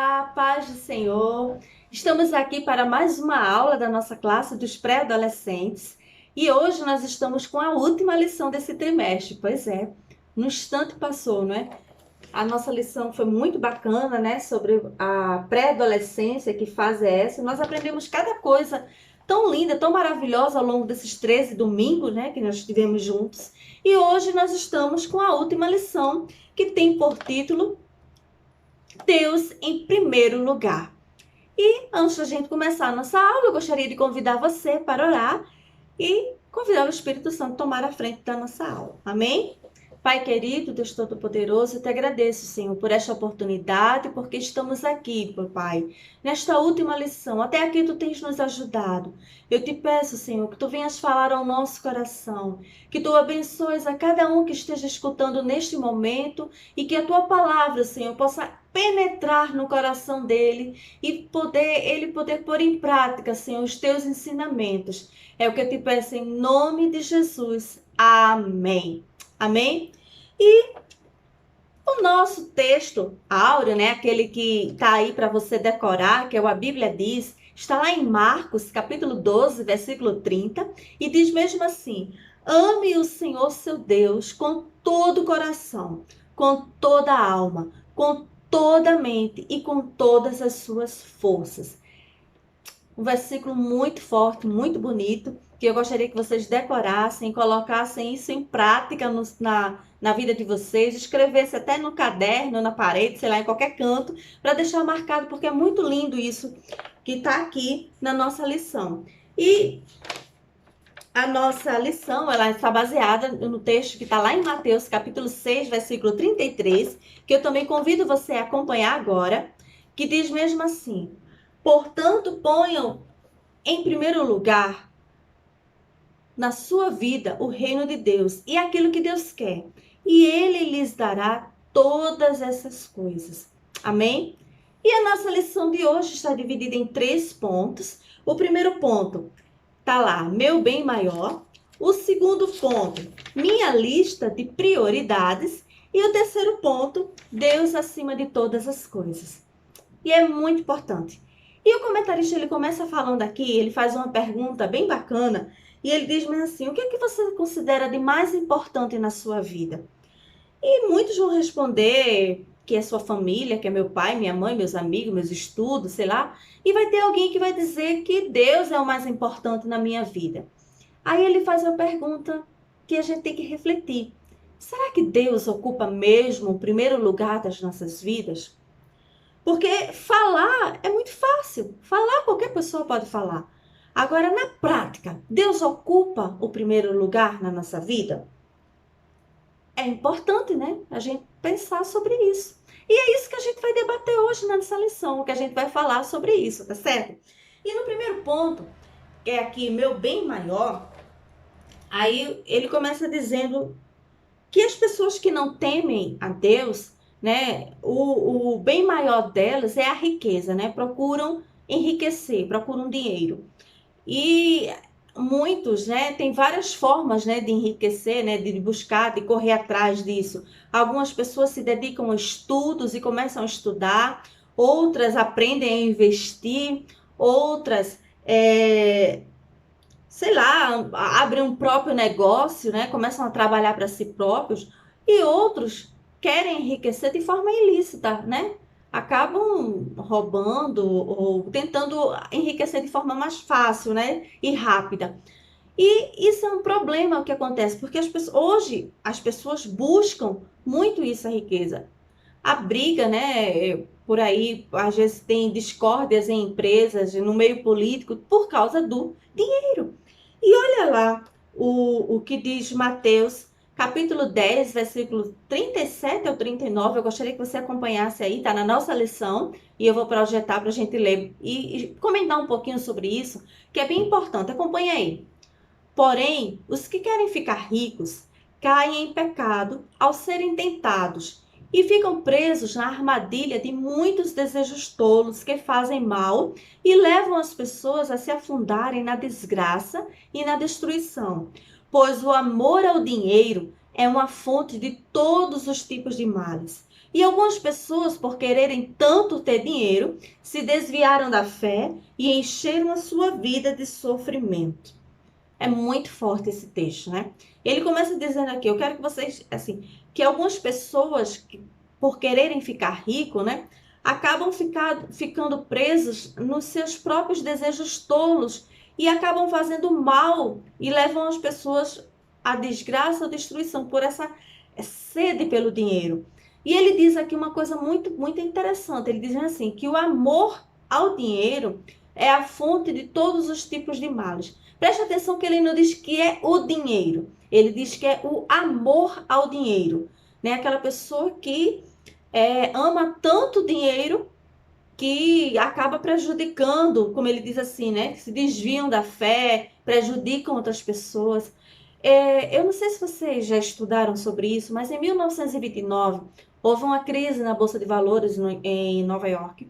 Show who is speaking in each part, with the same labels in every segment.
Speaker 1: Olá, paz do Senhor. Estamos aqui para mais uma aula da nossa classe dos pré-adolescentes e hoje nós estamos com a última lição desse trimestre. Pois é, no instante passou, não é? A nossa lição foi muito bacana, né? Sobre a pré-adolescência, que fase é essa. Nós aprendemos cada coisa tão linda, tão maravilhosa ao longo desses 13 domingos, né? Que nós estivemos juntos. E hoje nós estamos com a última lição, que tem por título Deus em primeiro lugar. E antes da gente começar a nossa aula, eu gostaria de convidar você para orar e convidar o Espírito Santo a tomar a frente da nossa aula. Amém? Pai querido, Deus Todo-Poderoso, eu te agradeço, Senhor, por esta oportunidade, porque estamos aqui, Pai, nesta última lição. Até aqui tu tens nos ajudado. Eu te peço, Senhor, que tu venhas falar ao nosso coração, que tu abençoes a cada um que esteja escutando neste momento e que a tua palavra, Senhor, possa penetrar no coração dele e ele poder pôr em prática, Senhor, os teus ensinamentos. É o que eu te peço em nome de Jesus. Amém. Amém? E o nosso texto áureo, né, aquele que está aí para você decorar, que é o A Bíblia Diz, está lá em Marcos, capítulo 12, versículo 30, e diz mesmo assim: ame o Senhor seu Deus com todo o coração, com toda a alma, com toda a mente e com todas as suas forças. Um versículo muito forte, muito bonito, que eu gostaria que vocês decorassem, colocassem isso em prática na vida de vocês, escrevesse até no caderno, na parede, sei lá, em qualquer canto, para deixar marcado, porque é muito lindo isso que está aqui na nossa lição. E a nossa lição, ela está baseada no texto que está lá em Mateus, capítulo 6, versículo 33, que eu também convido você a acompanhar agora, que diz mesmo assim: portanto, ponham em primeiro lugar na sua vida o reino de Deus e aquilo que Deus quer, e Ele lhes dará todas essas coisas. Amém? E a nossa lição de hoje está dividida em 3 pontos. O primeiro ponto está lá, meu bem maior. O segundo ponto, minha lista de prioridades. E o terceiro ponto, Deus acima de todas as coisas. E é muito importante. E o comentarista, ele começa falando aqui, ele faz uma pergunta bem bacana, e ele diz assim: o que é que você considera de mais importante na sua vida? E muitos vão responder que é sua família, que é meu pai, minha mãe, meus amigos, meus estudos, sei lá. E vai ter alguém que vai dizer que Deus é o mais importante na minha vida. Aí ele faz uma pergunta que a gente tem que refletir. Será que Deus ocupa mesmo o primeiro lugar das nossas vidas? Porque falar é muito fácil. Falar, qualquer pessoa pode falar. Agora, na prática, Deus ocupa o primeiro lugar na nossa vida? É importante, né? A gente pensar sobre isso. E é isso que a gente vai debater hoje nessa lição, que a gente vai falar sobre isso, tá certo? E no primeiro ponto, que é aqui, meu bem maior, aí ele começa dizendo que as pessoas que não temem a Deus, né, o bem maior delas é a riqueza, né? Procuram enriquecer, procuram dinheiro. E muitos, né, tem várias formas, né, de enriquecer, né, de buscar, de correr atrás disso. Algumas pessoas se dedicam a estudos e começam a estudar, outras aprendem a investir, outras sei lá, abrem um próprio negócio, né? Começam a trabalhar para si próprios, e outros querem enriquecer de forma ilícita, né? Acabam roubando ou tentando enriquecer de forma mais fácil, né? E rápida. E isso é um problema que acontece, porque hoje as pessoas buscam muito isso, a riqueza. A briga, né? Por aí, às vezes tem discórdias em empresas, no meio político, por causa do dinheiro. E olha lá o que diz Mateus, capítulo 10, versículo 37 ao 39. Eu gostaria que você acompanhasse aí, tá na nossa lição, e eu vou projetar para a gente ler e comentar um pouquinho sobre isso, que é bem importante. Acompanha aí. Porém, os que querem ficar ricos caem em pecado ao serem tentados e ficam presos na armadilha de muitos desejos tolos que fazem mal e levam as pessoas a se afundarem na desgraça e na destruição. Pois o amor ao dinheiro é uma fonte de todos os tipos de males. E algumas pessoas, por quererem tanto ter dinheiro, se desviaram da fé e encheram a sua vida de sofrimento. É muito forte esse texto, né? Ele começa dizendo aqui, eu quero que vocês, assim, que algumas pessoas, por quererem ficar rico, né, acabam ficando presos nos seus próprios desejos tolos e acabam fazendo mal e levam as pessoas à desgraça ou destruição por essa sede pelo dinheiro. E ele diz aqui uma coisa muito, muito interessante. Ele diz assim, que o amor ao dinheiro é a fonte de todos os tipos de males. Preste atenção que ele não diz que é o dinheiro. Ele diz que é o amor ao dinheiro. Né? Aquela pessoa que ama tanto dinheiro que acaba prejudicando, como ele diz assim, né? Que se desviam da fé, prejudicam outras pessoas. Eu não sei se vocês já estudaram sobre isso, mas em 1929 houve uma crise na Bolsa de Valores em Nova York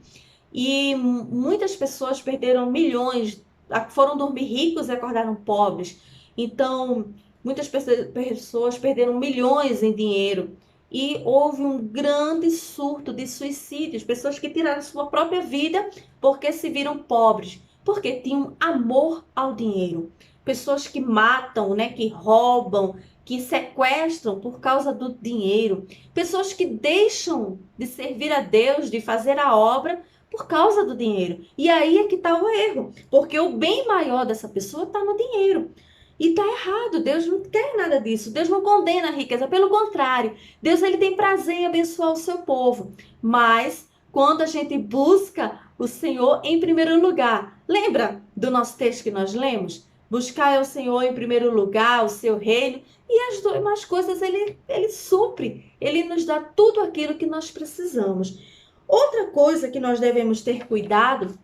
Speaker 1: e muitas pessoas perderam milhões, foram dormir ricos e acordaram pobres. Então, muitas pessoas perderam milhões em dinheiro e houve um grande surto de suicídios, pessoas que tiraram sua própria vida porque se viram pobres, porque tinham amor ao dinheiro. Pessoas que matam, né, que roubam, que sequestram por causa do dinheiro. Pessoas que deixam de servir a Deus, de fazer a obra por causa do dinheiro. E aí é que está o erro, porque o bem maior dessa pessoa está no dinheiro. E está errado, Deus não quer nada disso, Deus não condena a riqueza, pelo contrário, Deus ele tem prazer em abençoar o seu povo, mas quando a gente busca o Senhor em primeiro lugar, lembra do nosso texto que nós lemos? Buscar o Senhor em primeiro lugar, o seu reino, e as demais coisas ele supre, ele nos dá tudo aquilo que nós precisamos. Outra coisa que nós devemos ter cuidado,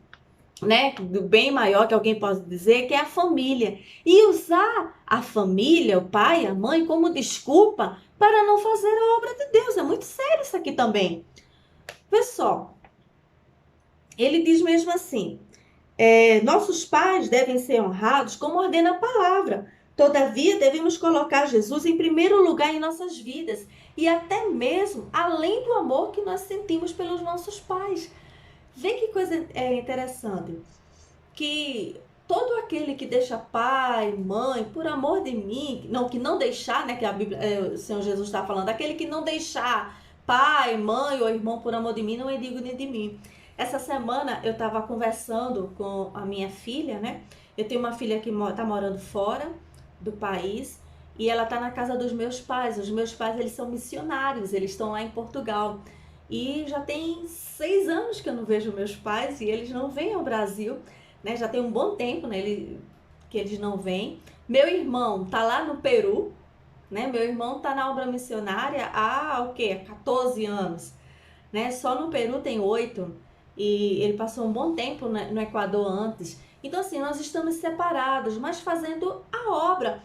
Speaker 1: né, do bem maior que alguém pode dizer, que é a família. E usar a família, o pai, a mãe, como desculpa para não fazer a obra de Deus. É muito sério isso aqui também. Pessoal, ele diz mesmo assim, nossos pais devem ser honrados como ordena a palavra. Todavia, devemos colocar Jesus em primeiro lugar em nossas vidas e até mesmo além do amor que nós sentimos pelos nossos pais. Vê que coisa interessante, que todo aquele que deixa pai, mãe, por amor de mim, não, que não deixar, né, que a Bíblia, o Senhor Jesus está falando, aquele que não deixar pai, mãe ou irmão por amor de mim, não é digno de mim. Essa semana eu estava conversando com a minha filha, né? Eu tenho uma filha que está morando fora do país e ela está na casa dos meus pais. Os meus pais, eles são missionários, eles estão lá em Portugal. E já tem 6 anos que eu não vejo meus pais e eles não vêm ao Brasil, né? Já tem um bom tempo, né, que eles não vêm. Meu irmão tá lá no Peru, né? Meu irmão tá na obra missionária há o quê? 14 anos, né? Só no Peru tem 8 e ele passou um bom tempo no Equador antes. Então assim, nós estamos separados, mas fazendo a obra.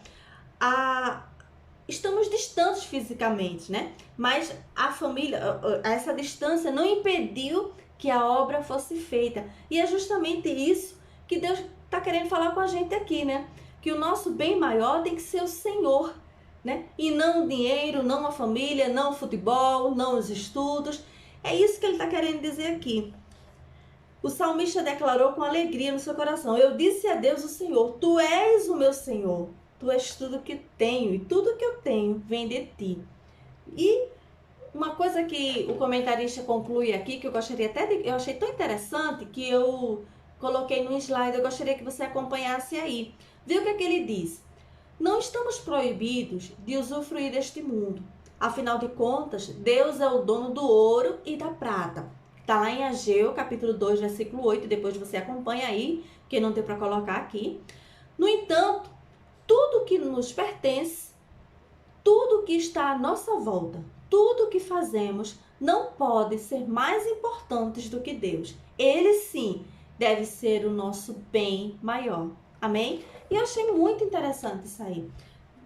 Speaker 1: Estamos distantes fisicamente, né? Mas a família, essa distância não impediu que a obra fosse feita. E é justamente isso que Deus está querendo falar com a gente aqui, né? Que o nosso bem maior tem que ser o Senhor, né? E não o dinheiro, não a família, não o futebol, não os estudos. É isso que ele está querendo dizer aqui. O salmista declarou com alegria no seu coração: eu disse a Deus, o Senhor, tu és o meu Senhor. Tu és tudo que tenho e tudo que eu tenho vem de ti. E uma coisa que o comentarista conclui aqui, que eu gostaria até de... Eu achei tão interessante que eu coloquei no slide, eu gostaria que você acompanhasse aí. Viu o que é que ele diz? Não estamos proibidos de usufruir deste mundo. Afinal de contas, Deus é o dono do ouro e da prata. Está lá em Ageu, capítulo 2, versículo 8. Depois você acompanha aí, porque não tem para colocar aqui. No entanto, tudo que nos pertence, tudo que está à nossa volta, tudo que fazemos não pode ser mais importantes do que Deus. Ele sim deve ser o nosso bem maior. Amém? E eu achei muito interessante isso aí,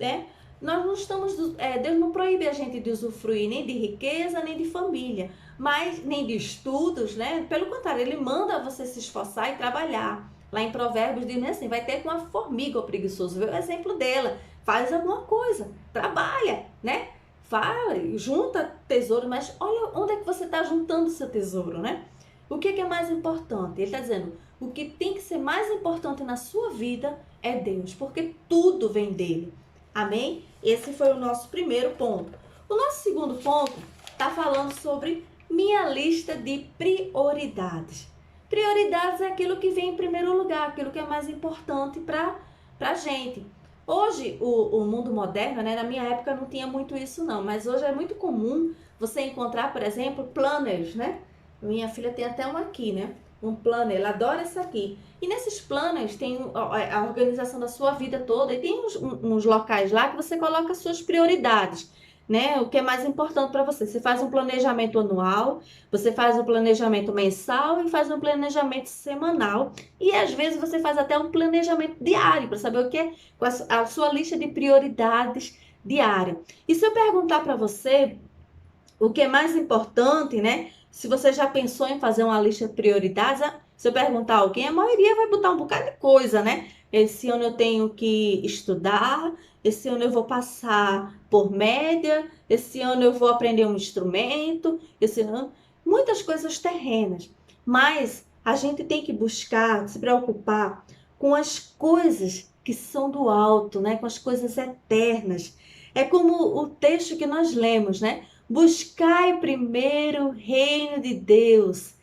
Speaker 1: né? Nós não estamos, Deus não proíbe a gente de usufruir nem de riqueza, nem de família, mas nem de estudos, né? Pelo contrário, ele manda você se esforçar e trabalhar. Lá em Provérbios diz assim, vai ter com uma formiga o preguiçoso. Vê o exemplo dela. Faz alguma coisa, trabalha, né? Vai, junta tesouro, mas olha onde é que você está juntando o seu tesouro, né? O que é mais importante? Ele está dizendo, o que tem que ser mais importante na sua vida é Deus, porque tudo vem dele. Amém? Esse foi o nosso primeiro ponto. O nosso segundo ponto está falando sobre minha lista de prioridades. Prioridades é aquilo que vem em primeiro lugar, aquilo que é mais importante para a gente. Hoje, o mundo moderno, né? Na minha época não tinha muito isso não, mas hoje é muito comum você encontrar, por exemplo, planners, né? Minha filha tem até um aqui, né? Um planner, ela adora isso aqui. E nesses planners tem a organização da sua vida toda e tem uns locais lá que você coloca as suas prioridades, né? O que é mais importante para você. Você faz um planejamento anual, você faz um planejamento mensal e faz um planejamento semanal. E às vezes você faz até um planejamento diário para saber o que é a sua lista de prioridades diária. E se eu perguntar para você o que é mais importante, né? Se você já pensou em fazer uma lista de prioridades, se eu perguntar a alguém, a maioria vai botar um bocado de coisa, né? Esse ano eu tenho que estudar, esse ano eu vou passar por média, esse ano eu vou aprender um instrumento, esse ano... Muitas coisas terrenas. Mas a gente tem que buscar, se preocupar com as coisas que são do alto, né? Com as coisas eternas. É como o texto que nós lemos, né? Buscai primeiro o reino de Deus.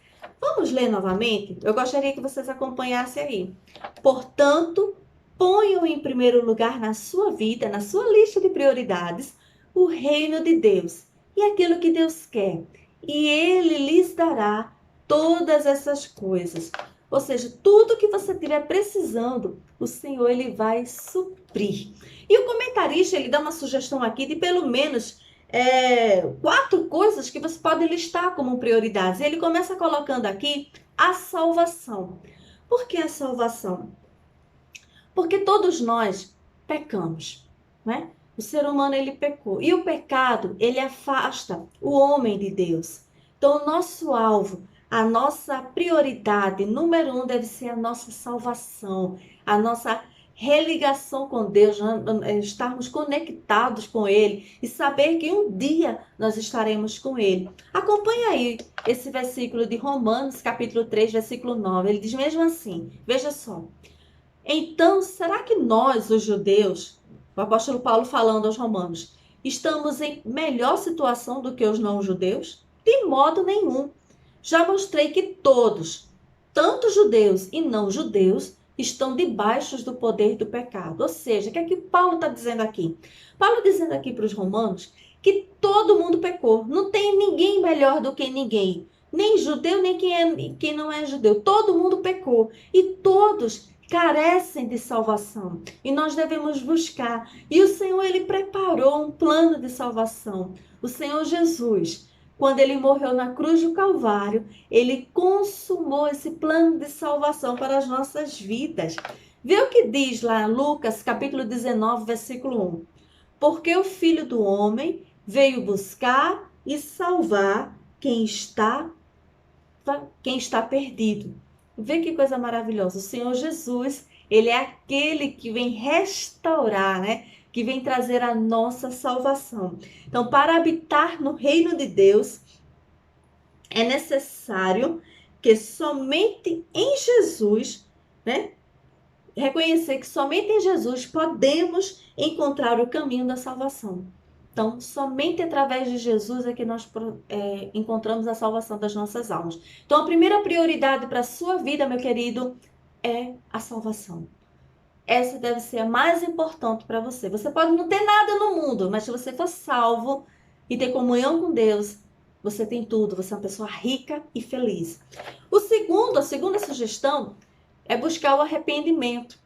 Speaker 1: Vamos ler novamente? Eu gostaria que vocês acompanhassem aí. Portanto, ponham em primeiro lugar na sua vida, na sua lista de prioridades, o reino de Deus e aquilo que Deus quer. E Ele lhes dará todas essas coisas. Ou seja, tudo que você estiver precisando, o Senhor ele vai suprir. E o comentarista ele dá uma sugestão aqui de pelo menos 4 coisas que você pode listar como prioridades. Ele começa colocando aqui a salvação. Por que a salvação? Porque todos nós pecamos, né? O ser humano ele pecou. E o pecado, ele afasta o homem de Deus. Então, o nosso alvo, a nossa prioridade número 1 deve ser a nossa salvação, a nossa religação com Deus, estarmos conectados com Ele e saber que um dia nós estaremos com Ele. Acompanha aí esse versículo de Romanos, capítulo 3, versículo 9. Ele diz mesmo assim, veja só. Então, será que nós, os judeus, o apóstolo Paulo falando aos romanos, estamos em melhor situação do que os não-judeus? De modo nenhum. Já mostrei que todos, tanto judeus e não-judeus, estão debaixo do poder do pecado. Ou seja, o que é que Paulo está dizendo aqui? Paulo dizendo aqui para os romanos que todo mundo pecou. Não tem ninguém melhor do que ninguém. Nem judeu, nem quem não é judeu. Todo mundo pecou. E todos carecem de salvação. E nós devemos buscar. E o Senhor, ele preparou um plano de salvação. O Senhor Jesus, quando ele morreu na cruz do Calvário, ele consumou esse plano de salvação para as nossas vidas. Vê o que diz lá Lucas, capítulo 19, versículo 1. Porque o Filho do Homem veio buscar e salvar quem está perdido. Vê que coisa maravilhosa. O Senhor Jesus, ele é aquele que vem restaurar, né? Que vem trazer a nossa salvação. Então, para habitar no reino de Deus, é necessário que somente em Jesus, né? Reconhecer que somente em Jesus podemos encontrar o caminho da salvação. Então, somente através de Jesus é que nós encontramos a salvação das nossas almas. Então, a primeira prioridade para a sua vida, meu querido, é a salvação. Essa deve ser a mais importante para você. Você pode não ter nada no mundo, mas se você for salvo e ter comunhão com Deus, você tem tudo. Você é uma pessoa rica e feliz. A segunda sugestão é buscar o arrependimento.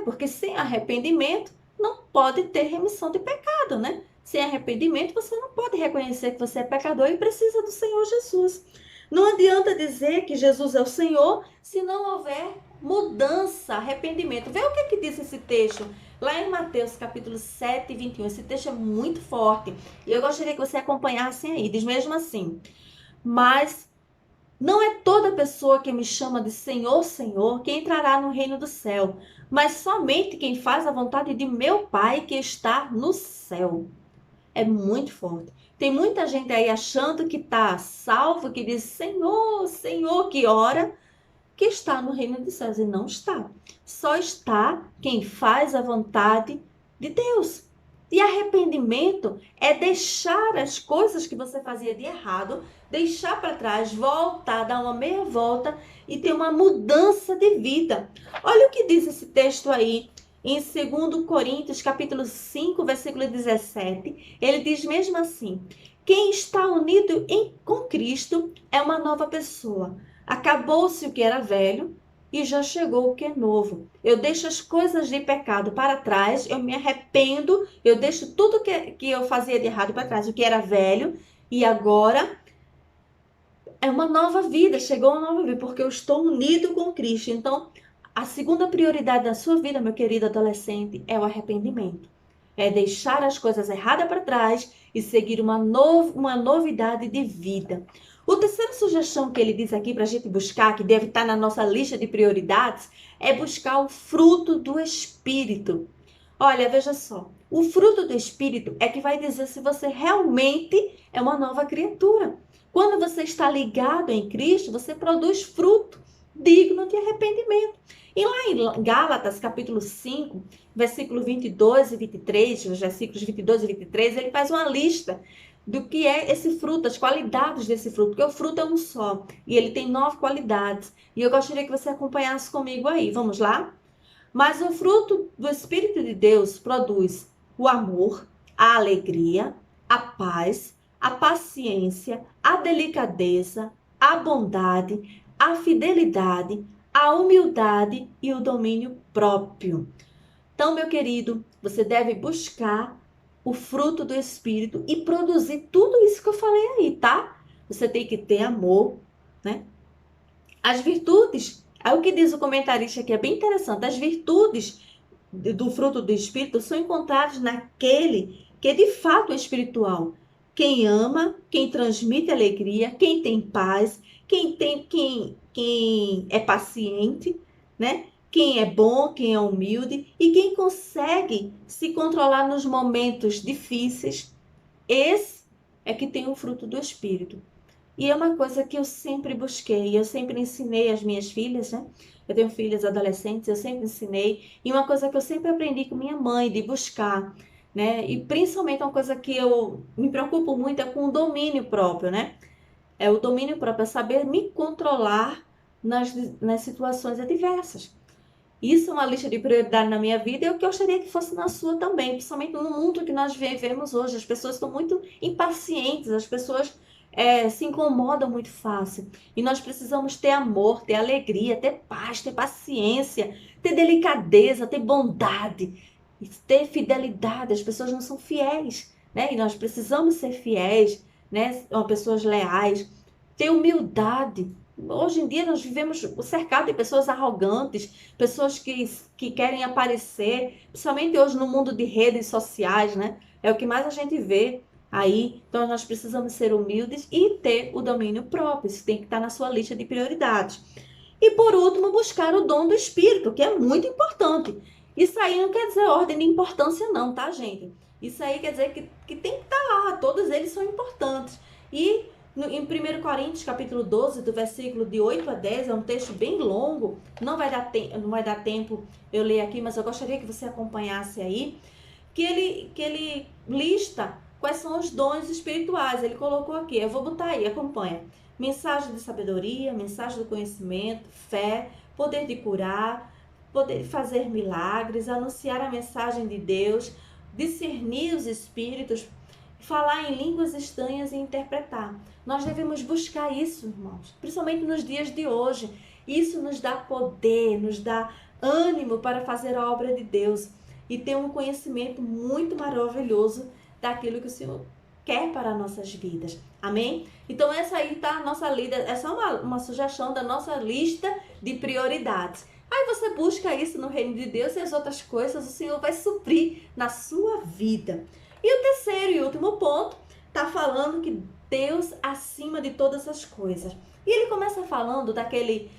Speaker 1: Porque sem arrependimento não pode ter remissão de pecado, né? Sem arrependimento, você não pode reconhecer que você é pecador e precisa do Senhor Jesus. Não adianta dizer que Jesus é o Senhor se não houver mudança, arrependimento. Vê o que diz esse texto lá em Mateus capítulo 7, 21. Esse texto é muito forte e eu gostaria que você acompanhasse aí. Diz mesmo assim: mas não é toda pessoa que me chama de Senhor, Senhor, que entrará no reino do céu, mas somente quem faz a vontade de meu Pai que está no céu. é muito forte. Tem muita gente aí achando que está salvo, que diz Senhor, Senhor, que ora, que está no reino dos céus e não está. Só está quem faz a vontade de Deus. E arrependimento é deixar as coisas que você fazia de errado, deixar para trás, voltar, dar uma meia volta e ter uma mudança de vida. Olha o que diz esse texto aí em 2 Coríntios, capítulo 5, versículo 17. Ele diz mesmo assim: quem está unido com Cristo é uma nova pessoa. Acabou-se o que era velho e já chegou o que é novo. Eu deixo as coisas de pecado para trás, eu me arrependo, eu deixo tudo que eu fazia de errado para trás, o que era velho, e agora é uma nova vida, chegou uma nova vida, porque eu estou unido com Cristo. Então, a segunda prioridade da sua vida, meu querido adolescente, é o arrependimento. É deixar as coisas erradas para trás e seguir uma novidade de vida. O terceira sugestão que ele diz aqui para a gente buscar, que deve estar na nossa lista de prioridades, é buscar o fruto do Espírito. Olha, veja só, o fruto do Espírito é que vai dizer se você realmente é uma nova criatura. Quando você está ligado em Cristo, você produz fruto digno de arrependimento. E lá em Gálatas, capítulo 5, versículo 22 e 23, os versículos 22 e 23, ele faz uma lista do que é esse fruto, as qualidades desse fruto, porque o fruto é um só e ele tem 9 qualidades. E eu gostaria que você acompanhasse comigo aí. Vamos lá? Mas o fruto do Espírito de Deus produz o amor, a alegria, a paz, a paciência, a delicadeza, a bondade, a fidelidade, a humildade e o domínio próprio. Então, meu querido, você deve buscar o fruto do Espírito e produzir tudo isso que eu falei aí, tá? Você tem que ter amor, né? As virtudes, é o que diz o comentarista aqui, é bem interessante. As virtudes do fruto do Espírito são encontradas naquele que de fato é espiritual. Quem ama, quem transmite alegria, quem tem paz, quem é paciente, né? Quem é bom, quem é humilde e quem consegue se controlar nos momentos difíceis. Esse é que tem o fruto do Espírito. E é uma coisa que eu sempre busquei, eu sempre ensinei às minhas filhas, né? Eu tenho filhas adolescentes, eu sempre ensinei. E uma coisa que eu sempre aprendi com minha mãe, de buscar, né? E principalmente uma coisa que eu me preocupo muito é com o domínio próprio, né? É o domínio próprio, é saber me controlar nas situações adversas. Isso é uma lista de prioridade na minha vida e eu gostaria que fosse na sua também, principalmente no mundo que nós vivemos hoje. As pessoas estão muito impacientes, as pessoas se incomodam muito fácil. E nós precisamos ter amor, ter alegria, ter paz, ter paciência, ter delicadeza, ter bondade, ter fidelidade. As pessoas não são fiéis, né? E nós precisamos ser fiéis, né? Pessoas leais, ter humildade. Hoje em dia nós vivemos cercados de pessoas arrogantes, pessoas que querem aparecer, principalmente hoje no mundo de redes sociais, né? É o que mais a gente vê aí. Então nós precisamos ser humildes e ter o domínio próprio. Isso tem que estar na sua lista de prioridades. E por último, buscar o dom do Espírito, que é muito importante. Isso aí não quer dizer ordem de importância não, tá, gente? Isso aí quer dizer que tem que estar lá, todos eles são importantes. E em 1 Coríntios, capítulo 12, do versículo de 8 a 10, é um texto bem longo, não vai dar tempo eu ler aqui, mas eu gostaria que você acompanhasse aí, que ele lista quais são os dons espirituais. Ele colocou aqui, eu vou botar aí, acompanha. Mensagem de sabedoria, mensagem do conhecimento, fé, poder de curar, poder de fazer milagres, anunciar a mensagem de Deus, discernir os espíritos, falar em línguas estranhas e interpretar. Nós devemos buscar isso, irmãos, principalmente nos dias de hoje. Isso nos dá poder, nos dá ânimo para fazer a obra de Deus e ter um conhecimento muito maravilhoso daquilo que o Senhor quer para nossas vidas. Amém? Então essa aí tá a nossa lista, é só uma sugestão da nossa lista de prioridades. Aí você busca isso no reino de Deus e as outras coisas o Senhor vai suprir na sua vida. E o terceiro e último ponto tá falando que Deus acima de todas as coisas. E ele começa falando daquele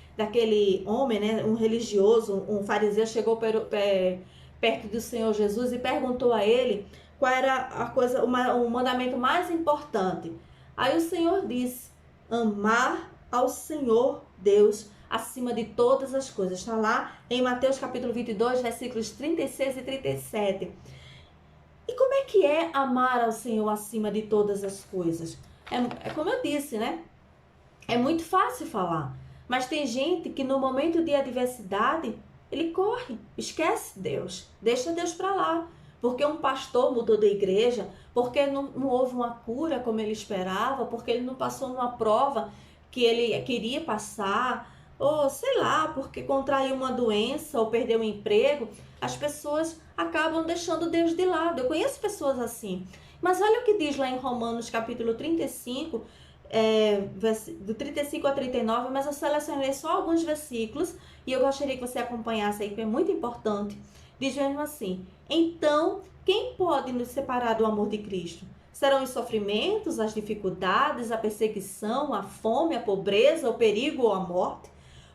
Speaker 1: homem, né, um religioso, um fariseu, chegou perto do Senhor Jesus e perguntou a ele qual era o mandamento mais importante. Aí o Senhor disse: amar ao Senhor Deus acima de todas as coisas. Está lá em Mateus capítulo 22, versículos 36 e 37. E como é que é amar ao Senhor acima de todas as coisas? É como eu disse, né? É muito fácil falar, mas tem gente que no momento de adversidade, ele corre, esquece Deus, deixa Deus para lá. Porque um pastor mudou da igreja, porque não houve uma cura como ele esperava, porque ele não passou numa prova que ele queria passar, ou sei lá, porque contraiu uma doença ou perdeu um emprego, as pessoas acabam deixando Deus de lado. Eu conheço pessoas assim. Mas olha o que diz lá em Romanos capítulo 35, do 35 a 39, mas eu selecionei só alguns versículos e eu gostaria que você acompanhasse aí, que é muito importante. Diz mesmo assim: então, quem pode nos separar do amor de Cristo? Serão os sofrimentos, as dificuldades, a perseguição, a fome, a pobreza, o perigo ou a morte?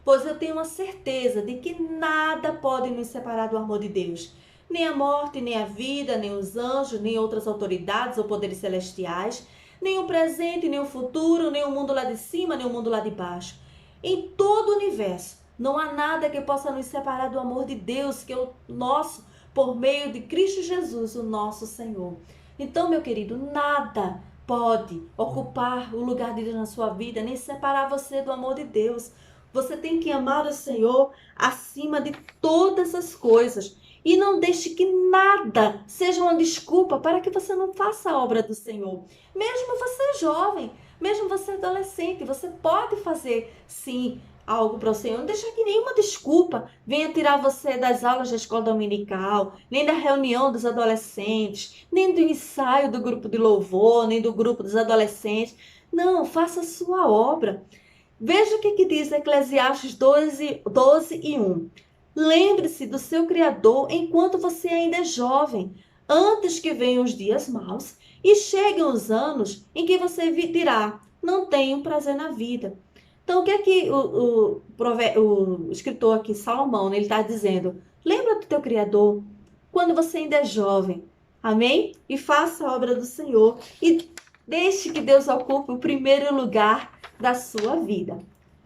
Speaker 1: Pois eu tenho a certeza de que nada pode nos separar do amor de Deus. Nem a morte, nem a vida, nem os anjos, nem outras autoridades ou poderes celestiais, nem o presente, nem o futuro, nem o mundo lá de cima, nem o mundo lá de baixo. Em todo o universo, não há nada que possa nos separar do amor de Deus, que é o nosso, por meio de Cristo Jesus, o nosso Senhor. Então, meu querido, nada pode ocupar o lugar de Deus na sua vida, nem separar você do amor de Deus. Você tem que amar o Senhor acima de todas as coisas. E não deixe que nada seja uma desculpa para que você não faça a obra do Senhor. Mesmo você jovem, mesmo você adolescente, você pode fazer sim algo para o Senhor. Não deixa que nenhuma desculpa venha tirar você das aulas da escola dominical, nem da reunião dos adolescentes, nem do ensaio do grupo de louvor, nem do grupo dos adolescentes. Não, faça a sua obra. Veja o que diz Eclesiastes 12:1. Lembre-se do seu Criador enquanto você ainda é jovem, antes que venham os dias maus e cheguem os anos em que você dirá: não tenho prazer na vida. Então, o que é que o escritor aqui, Salomão, né, ele está dizendo? Lembra do teu Criador quando você ainda é jovem. Amém? E faça a obra do Senhor. E deixe que Deus ocupe o primeiro lugar da sua vida.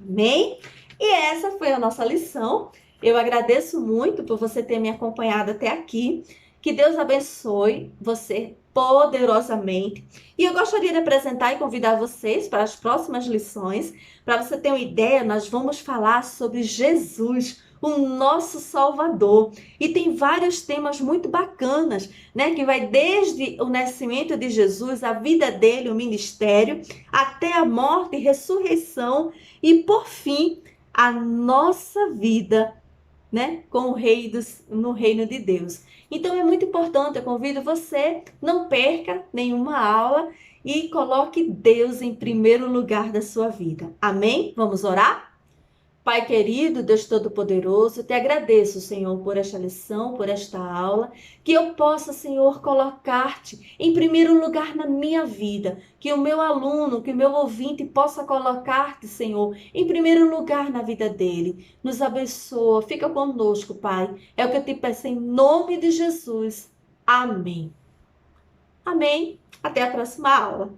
Speaker 1: Amém? E essa foi a nossa lição. Eu agradeço muito por você ter me acompanhado até aqui. Que Deus abençoe você poderosamente. E eu gostaria de apresentar e convidar vocês para as próximas lições. Para você ter uma ideia, nós vamos falar sobre Jesus, o nosso Salvador. E tem vários temas muito bacanas, né? Que vai desde o nascimento de Jesus, a vida dele, o ministério, até a morte e ressurreição. E, por fim, a nossa vida, né, com o rei no reino de Deus. Então é muito importante, eu convido você, não perca nenhuma aula e coloque Deus em primeiro lugar da sua vida. Amém? Vamos orar? Pai querido, Deus Todo-Poderoso, te agradeço, Senhor, por esta lição, por esta aula, que eu possa, Senhor, colocar-te em primeiro lugar na minha vida, que o meu aluno, que o meu ouvinte possa colocar-te, Senhor, em primeiro lugar na vida dele. Nos abençoa, fica conosco, Pai. É o que eu te peço em nome de Jesus. Amém. Amém. Até a próxima aula.